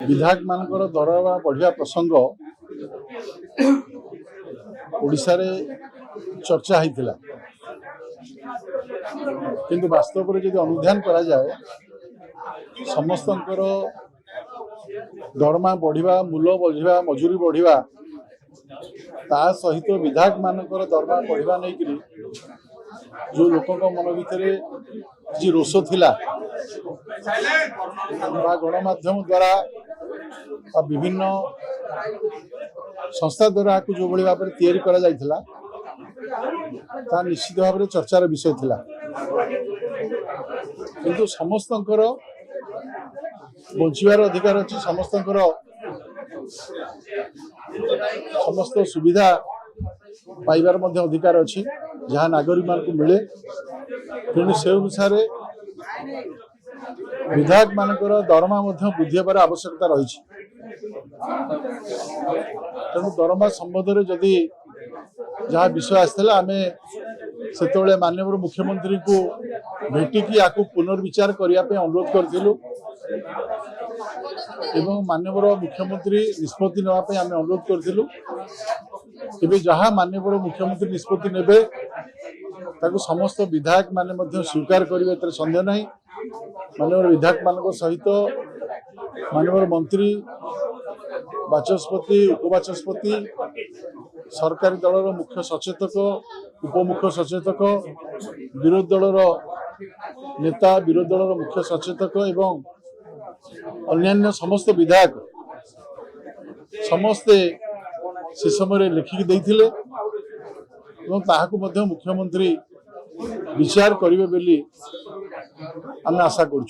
विधायक मानकर दरमाहा बढ़िया प्रसंग ओडिशा रे चर्चा होता किंतु वास्तव में जब अनुधान करा जाए समस्तंकर दरमा बढ़िया मूल्य बढ़िया मजूरी बढ़िया ता सहित विधायक मानकर दरमा बढ़िया नहीं जो लोक मन भितर किसी रोष थिला गणमाध्यम द्वारा विभिन्न संस्था द्वारा जो भाई भाव में तैयारी करा जाइथिला ता निश्चित भाव में चर्चार विषय थिला किंतु समस्तंकर बंचार अधिकार अच्छी समस्तंकर समस्त सुविधा पाइबार मध्य अधिकार अच्छी जहाँ नागरिक मान को मिले तेणु से अनुसार विधायक मानकर दरमा वृद्धि होबार आवश्यकता रही तेणु दरमा संबंध में जदि जहाँ विषय आसाला आम से माननीय मुख्यमंत्री को भेटिकी या पुनर्विचार करने अनुरोध करूँ एवं माननीय मुख्यमंत्री निष्पत्ति नापी आम अनुरोध करूँ जहाँ माननीय मुख्यमंत्री निष्पत्ति नेबे ताकू समस्त विधायक माने स्वीकार करेंगे एत सन्देह नहीं माननीय विधायक मान सहित माननीय मंत्री बाचस्पति उपबाचस्पति सरकारी दलर मुख्य सचेतक उपमुख्य सचेतक विरोधी दलर नेता विरोधी दलर मुख्य सचेतक एवं अन्यान्य समस्त विधायक समस्ते से समय लिखिक देथिले एवं ताहाकु मध्य मुख्यमंत्री विचार करिवे बोली आम आशा करूँ।